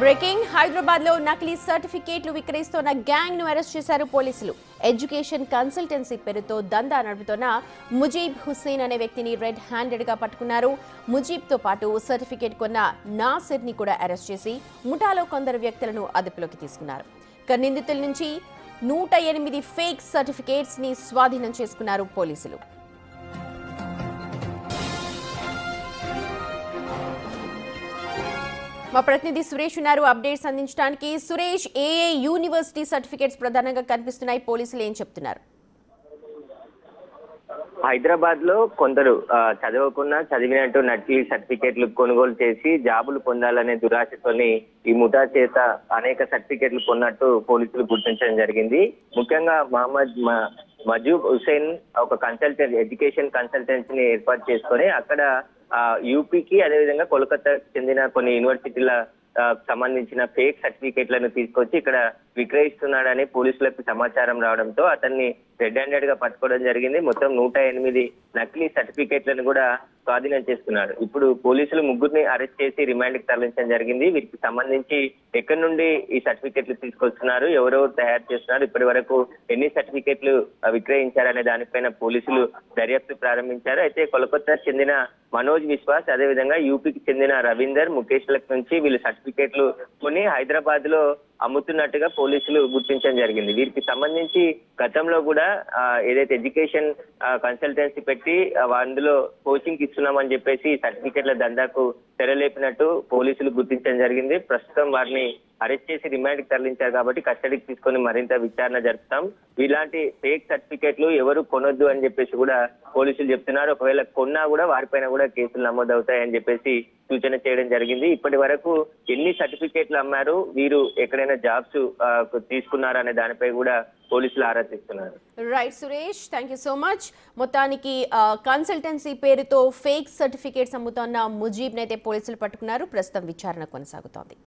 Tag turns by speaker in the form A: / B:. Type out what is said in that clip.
A: Breaking Hyderabad లో నకిలీ సర్టిఫికేట్లు విక్రయిస్తున్న గ్యాంగ్ ను అరెస్ట్ చేశారు పోలీసులు. ఎడ్యుకేషన్ కన్సల్టెన్సీ పేరుతో దందా నడుపుతున్న ముజీబ్ హుస్సేన్ అనే వ్యక్తిని రెడ్ హ్యాండెడ్ గా పట్టుకున్నారు. ముజీబ్ తో పాటు సర్టిఫికేట్ కొన్న నాసిర్ ని కూడా అరెస్ట్ చేసి ముఠాలో కొందరు వ్యక్తులను అదుపులోకి తీసుకున్నారు. నిందితుల నుంచి 108 ఫేక్ సర్టిఫికేట్స్ ని స్వాధీనం చేసుకున్నారు పోలీసులు. మా ప్రతినిధి సురేష్ ఉన్నారు అప్డేట్స్ అందించడానికి. సురేష్, ఏ యూనివర్సిటీ సర్టిఫికేట్స్ ప్రధానంగా కనిపిస్తున్నాయి, పోలీసులు ఏం చెప్తున్నారు?
B: హైదరాబాద్ లో కొందరు చదివినట్టు నకిలీ సర్టిఫికేట్లు కొనుగోలు చేసి జాబులు పొందాలనే దురాశతోని ఈ ముఠా చేత అనేక సర్టిఫికేట్లు కొన్నట్టు పోలీసులు గుర్తించడం జరిగింది. ముఖ్యంగా మజూబ్ హుసేన్ ఒక ఎడ్యుకేషన్ కన్సల్టెన్సీని ఏర్పాటు చేసుకొని అక్కడ యూపీకి అదేవిధంగా కోల్కతాకు చెందిన కొన్ని యూనివర్సిటీల సంబంధించిన ఫేక్ సర్టిఫికేట్లను తీసుకొచ్చి ఇక్కడ విక్రయిస్తున్నాడని పోలీసులకు సమాచారం రావడంతో అతన్ని రెడ్ హ్యాండెడ్ గా పట్టుకోవడం జరిగింది. మొత్తం 108 నకిలీ సర్టిఫికేట్లను కూడా స్వాధీనం చేసుకున్నాడు. ఇప్పుడు పోలీసులు ముగ్గురిని అరెస్ట్ చేసి రిమాండ్ కి తరలించడం జరిగింది. వీరికి సంబంధించి ఎక్కడి నుండి ఈ సర్టిఫికేట్లు తీసుకొస్తున్నారు, ఎవరెవరు తయారు చేస్తున్నారు, ఇప్పటి వరకు ఎన్ని సర్టిఫికేట్లు విక్రయించారనే దానిపైన పోలీసులు దర్యాప్తు ప్రారంభించారు. అయితే కోల్కతా చెందిన మనోజ్ విశ్వాస్, అదేవిధంగా యూపీకి చెందిన రవీందర్, ముఖేష్ల నుంచి వీళ్ళు సర్టిఫికేట్లు కొని హైదరాబాద్ లో అమ్ముతున్నట్టుగా పోలీసులు గుర్తించడం జరిగింది. వీరికి సంబంధించి గతంలో కూడా ఏదైతే ఎడ్యుకేషన్ కన్సల్టెన్సీ పెట్టి అందులో కోచింగ్ ఇస్తున్నామని చెప్పేసి సర్టిఫికేట్ల దందాకు తెరలేపినట్టు పోలీసులు గుర్తించడం జరిగింది. ప్రస్తుతం వారిని అరెస్ట్ చేసి రిమాండ్ కి తరలించారు కాబట్టి కస్టడీకి తీసుకొని మరింత విచారణ జరుపుతాం. ఇలాంటి ఫేక్ సర్టిఫికేట్లు ఎవరు కొనొద్దు అని చెప్పేసి కూడా పోలీసులు చెప్తున్నారు. ఒకవేళ కొన్నా కూడా వారిపైన కూడా కేసులు నమోదవుతాయని చెప్పేసి సూచన చేయడం జరిగింది. ఇప్పటి వరకు ఎన్ని సర్టిఫికేట్లు అమ్మారు, వీరు ఎక్కడైనా జాబ్స్ తీసుకున్నారనే దానిపై కూడా పోలీసులు ఆరా తీస్తున్నారు.
A: Right Suresh, thank you so much. మొత్తానికి కన్సల్టెన్సీ పేరుతో ఫేక్ సర్టిఫికేట్స్ అమ్ముతున్న ముజీబ్ నైతే పోలీసులు పట్టుకున్నారు. ప్రస్తుతం విచారణ కొనసాగుతోంది.